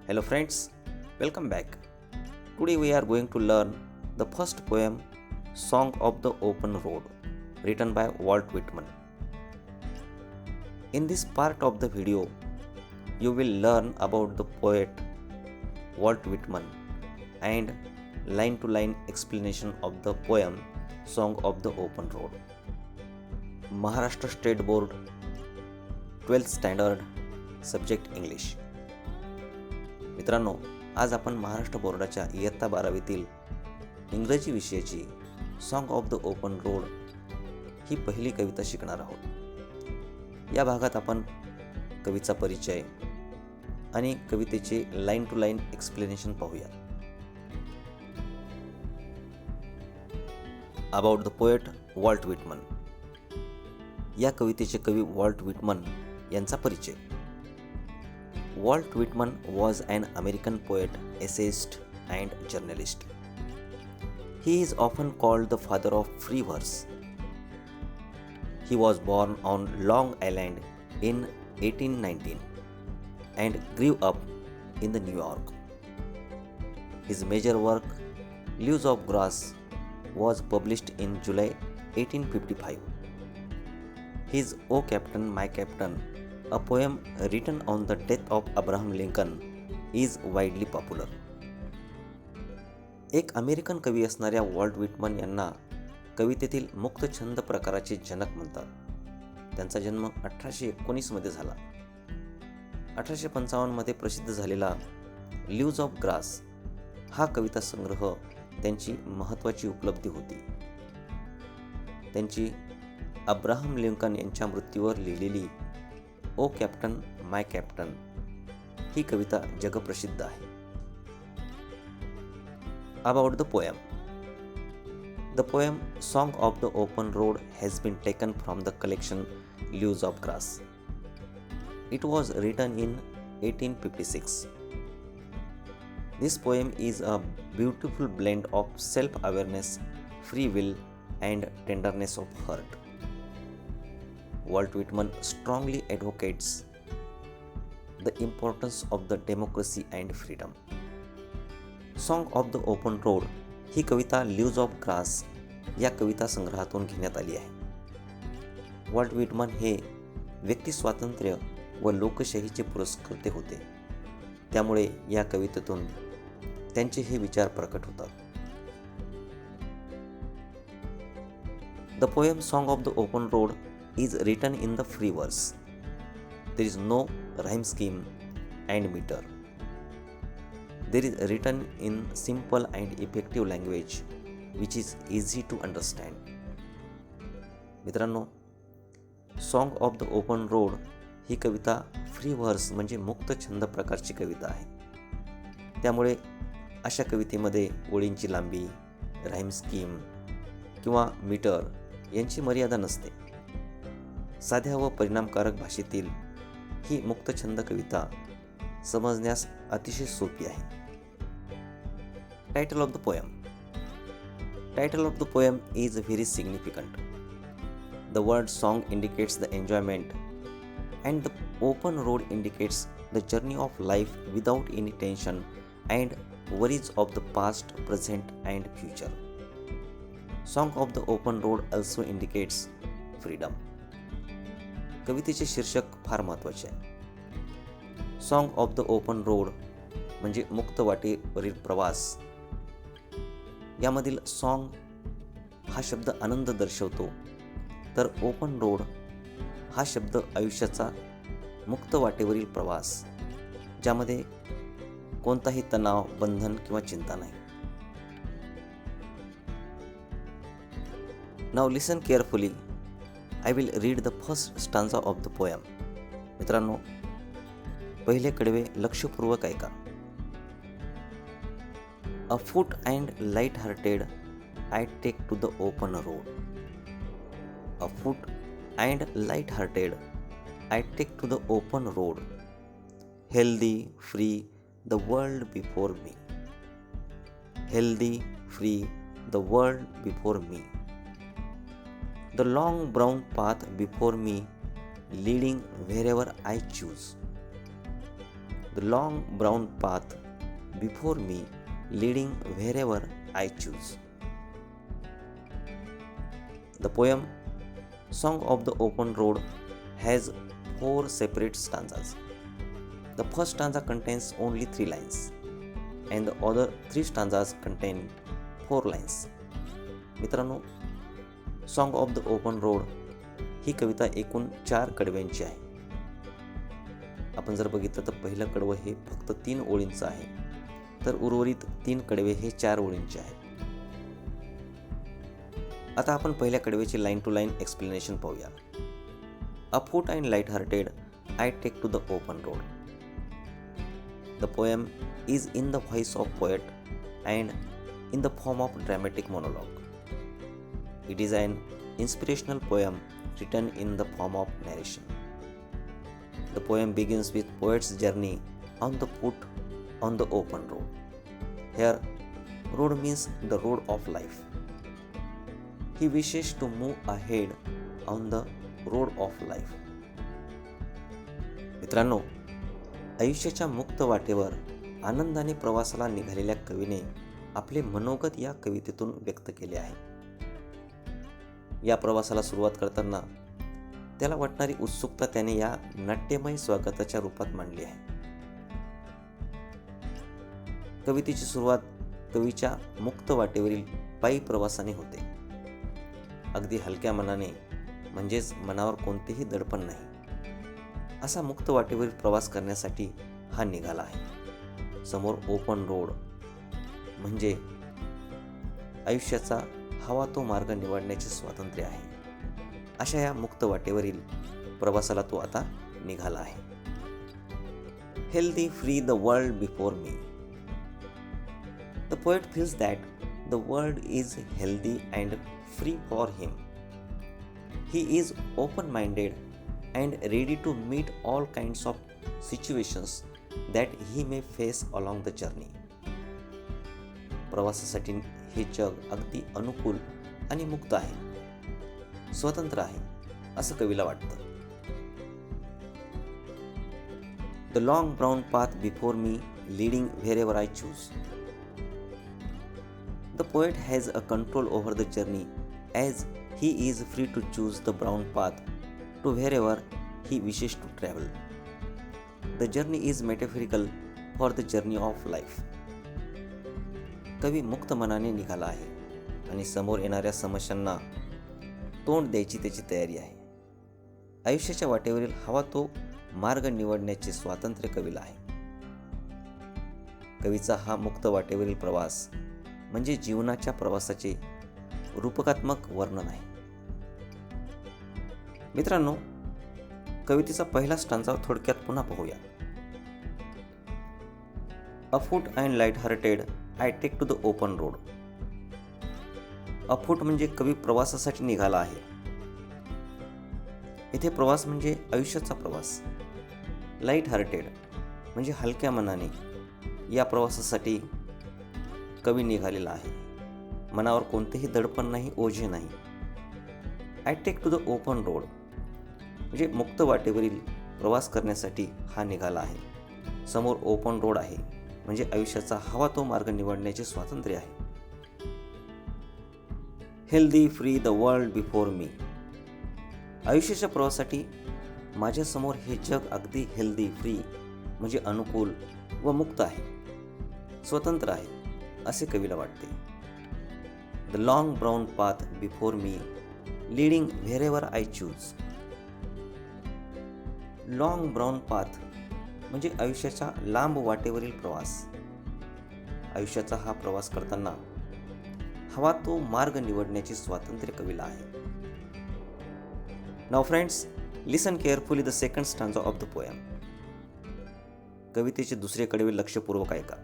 Hello friends, welcome back. Today we are going to learn the first poem, Song of the Open Road, written by Walt Whitman. In this part of the video, you will learn about the poet Walt Whitman and line-to-line explanation of the poem Song of the Open Road. Maharashtra State Board, 12th Standard, Subject English. मित्रांनो, आज आपण महाराष्ट्र बोर्डाच्या इयत्ता 12वीतील इंग्रजी विषयाची song of the open road ही पहिली कविता शिकणार आहोत. या भागात आपण कवीचा परिचय आणि कवितेचे लाईन टू लाईन एक्सप्लेनेशन पाहूया. About the poet Walt Whitman. या कवितेचे कवी वॉल्ट विटमन यांचा परिचय. Walt Whitman was an American poet, essayist, and journalist. He is often called the father of free verse. He was born on Long Island in 1819 and grew up in the New York. His major work, Leaves of Grass, was published in July 1855. His O Captain, My Captain, a poem written on the death of Abraham Lincoln, is widely popular. एक American कवी असणाऱ्या Walt Whitman यांना कवितेतील मुक्त छंद प्रकाराचे जनक म्हणतात. त्यांचा जन्म 1819 मध्ये झाला. 1855 मध्ये प्रसिद्ध झालेला लीव्ज ऑफ ग्रास हा कविता संग्रह त्यांची महत्त्वाची उपलब्धी होती. त्यांची अब्राहम लिंकन यांच्या मृत्यूवर लिहिलेली ओ कॅप्टन माय कॅप्टन ही कविता जगप्रसिद्ध आहे. About the poem. The poem song of the open road has been taken from the collection leaves of grass. It was written in 1856. This poem is a beautiful blend of self-awareness, free will, and tenderness of heart. Walt Whitman strongly advocates the importance of the democracy and freedom. Song of the Open Road he Kavita leaves of grass या कविता संग्रहातून घेण्यात आली आहे. Walt Whitman हे व्यक्ती स्वातंत्र्य व लोकशाहीचे पुरस्कर्ते होते. त्यामुळे या कवितेतून त्यांचे हे विचार प्रकट होतात. The poem Song of the Open Road is written in the free verse. There is no rhyme scheme and meter. There is written in simple and effective language which is easy to understand. मित्रांनो, song of the open road ही कविता free verse म्हणजे मुक्त छंद प्रकारची कविता आहे. त्यामुळे अशा कवितेमध्ये ओळींची लांबी, राईम स्कीम किंवा मीटर यांची मर्यादा नसते. साध्या व परिणामकारक भाषेतील ही मुक्तछंद कविता समजण्यास अतिशय सोपी आहे. Title of the poem. Title of the poem is very significant. The word song indicates the enjoyment and the open road indicates the journey of life without any tension and worries of the past, present and future. Song of the open road also indicates freedom. कवितेचे शीर्षक फार महत्त्वाचे आहे. Song of the open road म्हणजे मुक्त वाटेवरील प्रवास. यामधील song हा शब्द आनंद दर्शवतो, तर ओपन रोड हा शब्द आयुष्याचा मुक्त वाटेवरील प्रवास, ज्यामध्ये कोणताही तणाव, बंधन किंवा चिंता नाही. Now listen carefully. I will read the first stanza of the poem. मित्रांनो, पहिले कडवे लक्षपूर्वक ऐका. Afoot and light hearted I take to the open road. Afoot and light hearted I take to the open road. Healthy free the world before me. Healthy free the world before me. The long brown path before me, leading wherever I choose. The long brown path before me, leading wherever I choose. The poem Song of the Open Road has 4 separate stanzas. The first stanza contains only 3 lines, and the other 3 stanzas contain 4 lines. मित्रांनो, song of the open road ही कविता एकूण 4 कडव्यांची आहे. आपण जर बघितलं तर पहिलं कडवं हे फक्त 3 ओळींचं आहे, तर उर्वरित 3 कडवे हे 4 ओळींचे आहेत. आता आपण पहिल्या कडव्याची लाईन टू लाईन एक्सप्लेनेशन पाहूया. Afoot and light hearted I take to the open road. The poem is in the voice of poet and in the form of dramatic monologue. It is an inspirational poem written in the form of narration. The poem begins with poet's journey on the foot on the open road. Here, road means the road of life. He wishes to move ahead on the road of life. मित्रांनो, आयुष्याच्या मुक्त वाटेवर आनंदाने प्रवासाला निघालेल्या कवीने आपले मनोगत या कवितेतून व्यक्त केले आहे. या प्रवासाला सुरुवात करताना त्याला वाटणारी उत्सुकता त्याने या नाट्यमय स्वागताच्या रूपात मांडली आहे. कवितेची सुरुवात कवीच्या मुक्त वाटेवरील पायी प्रवासाने होते. अगदी हलक्या मनाने, म्हणजेच मनावर कोणतेही दडपण नाही, असा मुक्त वाटेवरील प्रवास करण्यासाठी हा निघाला आहे. समोर ओपन रोड म्हणजे आयुष्याचा हवा तो मार्ग निवडण्याचे स्वातंत्र्य आहे. अशा या मुक्त वाटेवरील प्रवासाला तो आता निघाला आहे. Healthy free the world before me. The poet feels that the world is healthy and free for him. He is open-minded and ready to meet all kinds of situations that he may face along the journey. प्रवासासाठी हे जग अगदी अनुकूल आणि मुक्त आहे, स्वतंत्र आहे, असं कवीला वाटतं. The long brown path before me, leading wherever I choose. The poet has a control over the journey as he is free to choose the brown path to wherever he wishes to travel. The journey is metaphorical for the journey of life. कवी मुक्त मनाने निघाला आहे आणि समोर येणाऱ्या समस्यांना तोंड द्यायची त्याची तयारी आहे. आयुष्याच्या वाटेवरील हवा तो मार्ग निवडण्याचे स्वातंत्र्य कवीला आहे. कवीचा हा मुक्त वाटेवरील प्रवास म्हणजे जीवनाच्या प्रवासाचे रूपकात्मक वर्णन आहे. मित्रांनो, कवितेचा पहिला स्टांजा थोडक्यात पुन्हा पाहूया. Afoot and light hearted I take to the open road. Afoot म्हणजे कवी प्रवासासाठी निघाला आहे. इथे प्रवास म्हणजे आयुष्याचा प्रवास. लाईट हार्टेड म्हणजे हलक्या मनाने या प्रवासासाठी कवी निघालेला आहे. मनावर कोणतेही दडपण नाही, ओझे नाही. I take to the open road म्हणजे मुक्त वाटेवरील प्रवास करण्यासाठी हा निघाला आहे. समोर ओपन रोड आहे म्हणजे आयुष्याचा हवा तो मार्ग निवडण्याचे स्वातंत्र्य आहे. Healthy free the world before मी. आयुष्याच्या प्रवासासाठी माझ्यासमोर हे जग अगदी हेल्दी फ्री म्हणजे अनुकूल व मुक्त आहे, स्वतंत्र आहे, असे कवीला वाटते. The long brown path before me, leading wherever I choose. Long brown path म्हणजे आयुष्याच्या लांब वाटेवरील प्रवास. आयुष्याचा हा प्रवास करताना हवा तो मार्ग निवडण्याचे स्वातंत्र्य कवीला आहे. Now friends, listen carefully the second stanza of the poem. कवितेचे दुसरे कडवे लक्षपूर्वक ऐका.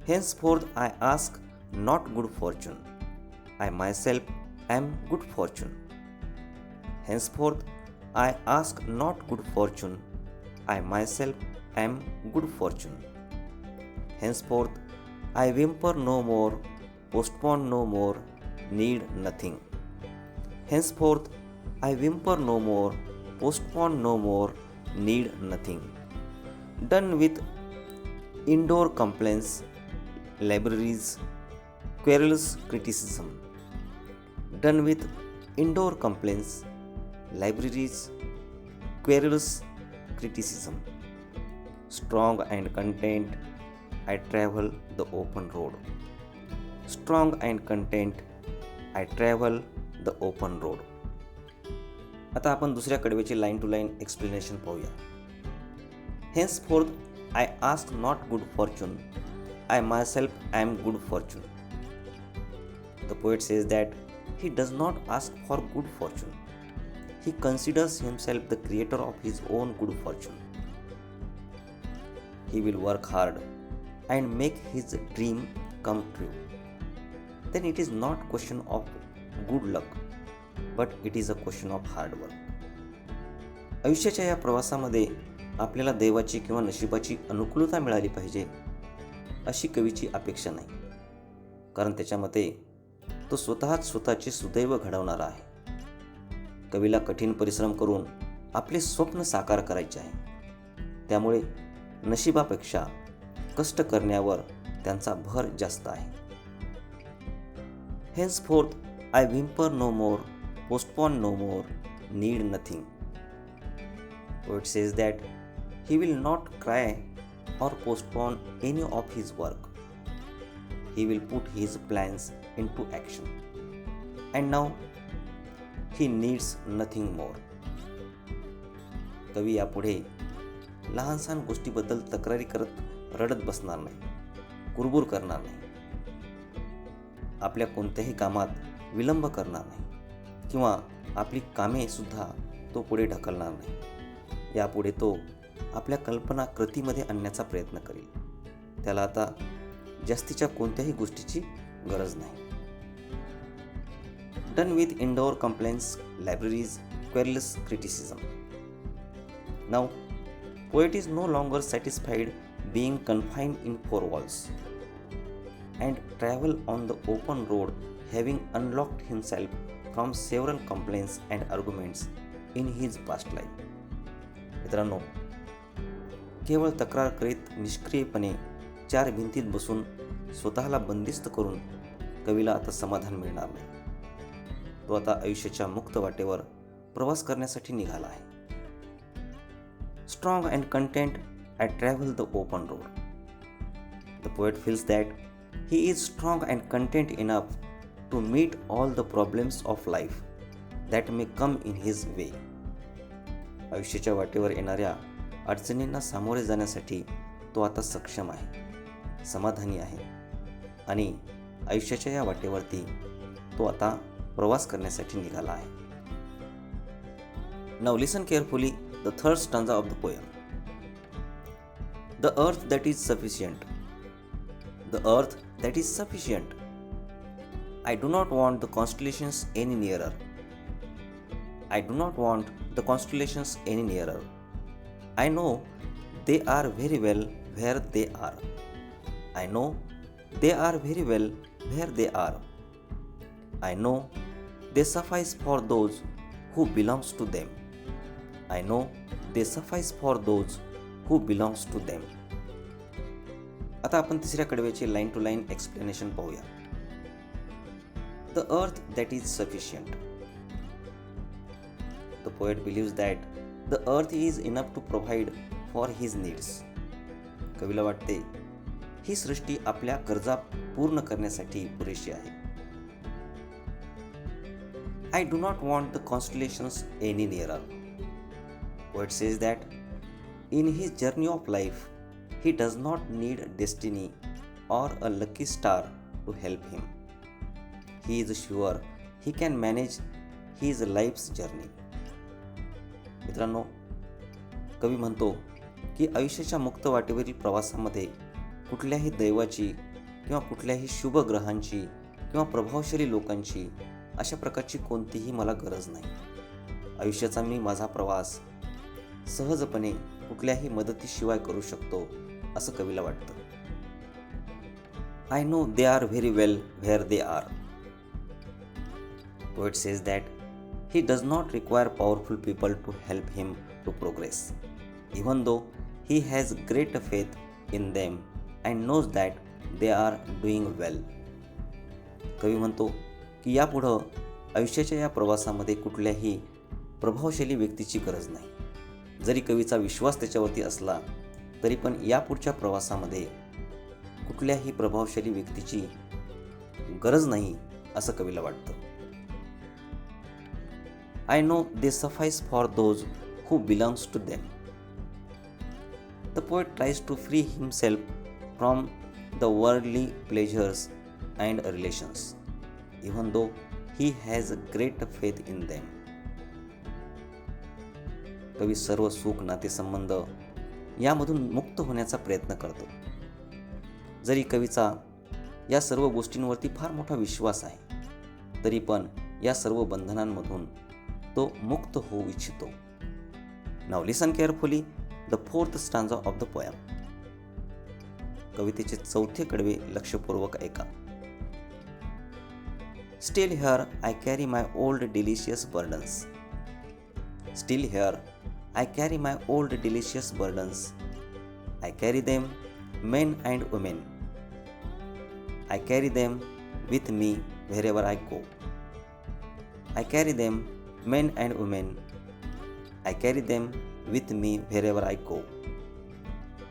Henceforth I ask not good fortune, I myself am good fortune. Henceforth I ask not good fortune, I myself am good fortune. Henceforth I whimper no more, postpone no more, need nothing. Henceforth I whimper no more, postpone no more, need nothing. Done with indoor complaints, libraries, querulous criticism. Done with indoor complaints, libraries, querulous criticism. Strong and content, I travel the open road. Strong and content, I travel the open road. आता आपण दुसऱ्या कडव्याची line to line explanation पाहूया. Henceforth I ask not good fortune, I myself am good fortune. The poet says that he does not ask for good fortune. He considers himself the creator of his own good fortune. He will work hard and make his dream come true. Then it is not question of good luck, but it is a question of hard work. आयुष्याच्या या प्रवासामध्ये आपल्याला देवाची किंवा नशिबाची अनुकूलता मिळाली पाहिजे अशी कवीची अपेक्षा नाही, कारण त्याच्या मते तो स्वतःचे सुदैव घडवणारा आहे. कवीला कठीण परिश्रम करून आपले स्वप्न साकार करायचे आहे. त्यामुळे नशिबापेक्षा कष्ट करण्यावर त्यांचा भर जास्त आहे. Henceforth I whimper no more, postpone no more, need nothing. Poet says that he will not cry or postpone any of his work. He will put his plans into action. And now he needs nothing more. कवी यापुढे लहान सहान गोष्टीबद्दल तक्रारी करत रडत बसणार नाही, कुरबुर करणार नाही, आपल्या कोणत्याही कामात विलंब करणार नाही किंवा आपली कामे सुद्धा तो पुढे ढकलणार नाही. यापुढे तो आपल्या कल्पना कृतीमध्ये आणण्याचा प्रयत्न करेल. त्याला आता जास्तीच्या कोणत्याही गोष्टीची गरज नाही. Done with indoor complaints, libraries, querulous criticism. Now, poet is no longer satisfied being confined in four walls and travel on the open road, having unlocked himself from several complaints and arguments in his past life. मित्रांनो, केवळ तक्रार करीत निष्क्रियपणे चार भिंतीत बसून स्वतःला बंदिस्त करून कवीला आता समाधान मिळणार नाही. तो आता आयुष्याच्या मुक्त वाटेवर प्रवास करण्यासाठी निघाला आहे. Strong and content, I travel the open road. The poet feels that he is strong and content enough to meet all the problems of life that may come in his way. आयुष्याच्या वाटेवर येणाऱ्या अडचणींना सामोरे जाण्यासाठी तो आता सक्षम आहे, समाधानी आहे आणि आयुष्याच्या या वाटेवरती तो आता प्रवास करण्यासाठी निघाला आहे. Now listen carefully the third stanza of the poem. The earth that is sufficient. The earth that is sufficient. I do not want the constellations any nearer. I do not want the constellations any nearer. I know they are very well where they are. I know they are very well where they are. I know they suffice for those who belongs to them. I know they suffice for those who belongs to them. आता आपण तिसऱ्या कडव्याचे line to line explanation पाहूया. The earth that is sufficient. The poet believes that the earth is enough to provide for his needs. कवीला वाटते ही सृष्टी आपल्या गरजा पूर्ण करण्यासाठी पुरेशी आहे. I do not want the constellations any nearer. Poet says that in his journey of life, he does not need destiny or a lucky star to help him. He is sure he can manage his life's journey. मित्रांनो, कवी म्हणतो की आयुष्याच्या मुक्त वाटेवरील प्रवासामध्ये कुठल्याही दैवाची किंवा कुठल्याही शुभ ग्रहांची किंवा प्रभावशाली लोकांची अशा प्रकारची कोणतीही मला गरज नाही. आयुष्याचा मी माझा प्रवास सहजपणे कुठल्याही मदतीशिवाय करू शकतो असं कवीला वाटतं. I know they are very well where they are. Poet says that he does not require powerful people to help him to progress, even though he has great faith in them and knows that they are doing well. कवी म्हणतो की यापुढं आयुष्याच्या या प्रवासामध्ये कुठल्याही प्रभावशाली व्यक्तीची गरज नाही. जरी कवीचा विश्वास त्याच्यावरती असला तरी पण यापुढच्या प्रवासामध्ये कुठल्याही प्रभावशाली व्यक्तीची गरज नाही असं कवीला वाटतं. I know they suffice for those who belongs to them. The poet tries to free himself from the worldly pleasures and relations, even though he has great faith in them. कवी सर्व सुख नातेसंबंध यामधून मुक्त होण्याचा प्रयत्न करतो. जरी कवीचा या सर्व गोष्टींवरती फार मोठा विश्वास आहे तरी पण या सर्व बंधनांमधून तो मुक्त होऊ इच्छितो. Now listen carefully the fourth stanza of the poem. कवितेचे चौथे कडवे लक्षपूर्वक ऐका. Still here I carry my old delicious burdens. Still here I carry my old delicious burdens. I carry them, men and women. I carry them with me wherever I go. I carry them, men and women. I carry them with me wherever I go.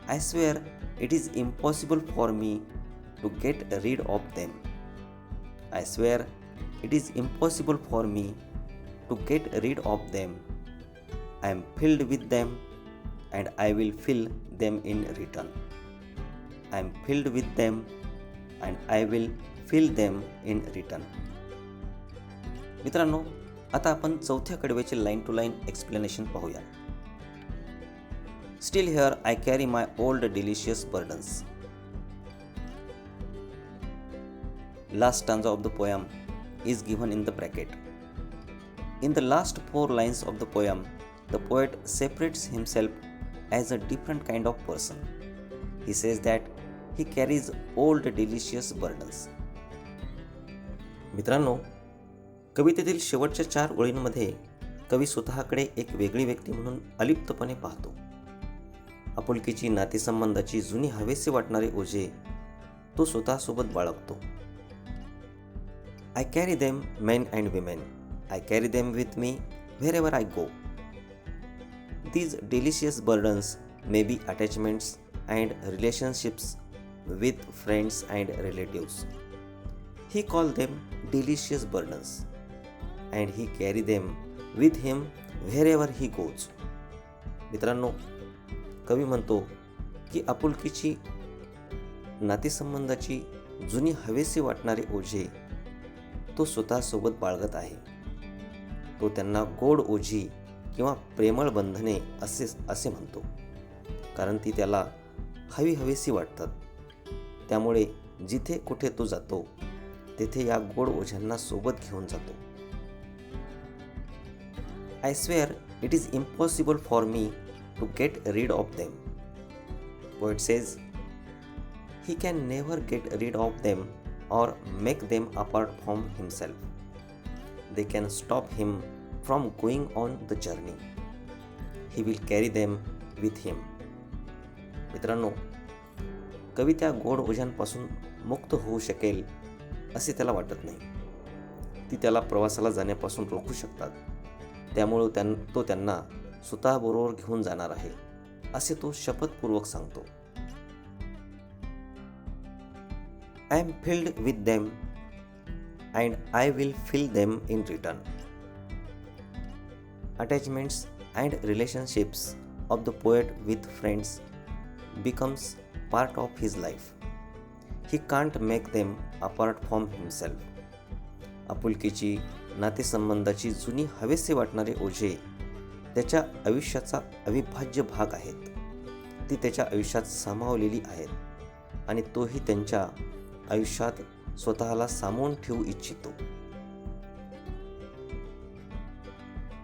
I swear it is impossible for me to get rid of them. I swear it is impossible for me to get rid of them. I am filled with them and I will fill them in return. I am filled with them and I will fill them in return. मित्रांनो, आता आपण चौथ्या कडव्याचे line to line explanation पाहूया. Still here I carry my old delicious burdens. Last stanza of the poem is given in the bracket. In the last 4 lines of the poem, the poet separates himself as a different kind of person. He says that he carries old delicious burdens. मित्रांनो, कवितेतील शेवटच्या 4 ओळींमध्ये कवी स्वतःकडे एक वेगळी व्यक्ती म्हणून अलिप्तपणे पाहतो. आपुलकीची नातेसंबंधाची जुनी हवेसे वाटणारे ओझे तो स्वतःसोबत बाळगतो. I carry them, men and women. I carry them with me wherever I go. These delicious burdens may be attachments and relationships with friends and relatives. He called them delicious burdens, and he carry them with him wherever he goes. मित्रांनो, कवी म्हणतो की आपुलकीची नातेसंबंधाची जुनी हवेसे वाटणारे ओझे तो स्वतःसोबत बाळगत आहे. तो त्यांना गोड ओझी किंवा प्रेमळ बंधने असे म्हणतो, कारण ती त्याला हवीहवीशी वाटतात. त्यामुळे जिथे कुठे तो जातो तेथे या गोड ओझ्यांना सोबत घेऊन जातो. I swear it is impossible for me to get rid of them. Poet says he can never get rid of them or make them apart from himself. They can stop him from going on the journey. He will carry them with him. मित्रांनो, कवी त्या गोड ओझ्यांपासून मुक्त होऊ शकेल असे त्याला वाटत नाही. ती त्याला प्रवासाला जाण्यापासून रोखू शकतात. त्यामुळे तो त्यांना स्वतःबरोबर घेऊन जाणार आहे असे तो शपथपूर्वक सांगतो. I am filled with them and I will fill them in return. Attachments and relationships of the poet with friends becomes part of his life. He can't make them apart from himself. आपुलकीची नातेसंबंधाची जुनी हवेसे वाटणारे ओझे त्याच्या आयुष्याचा अविभाज्य भाग आहेत. ती त्याच्या आयुष्यात सामावलेली आहेत आणि तोही त्यांच्या आयुष्यात स्वतःला सामावून ठेवू इच्छितो.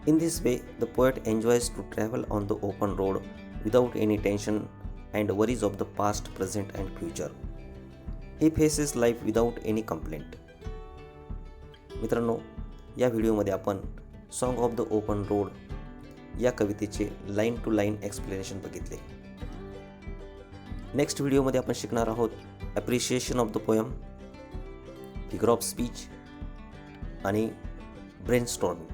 In this way, the poet enjoys to travel on the open road without any tension and worries of the past, present and future. He faces life without any complaint. मित्रांनो, या व्हिडिओमध्ये आपण song of the open road या कवितेचे line to line explanation बघितले. Next व्हिडिओमध्ये आपण शिकणार आहोत appreciation of the poem, figure of speech आणि ब्रेनस्टॉर्मिंग.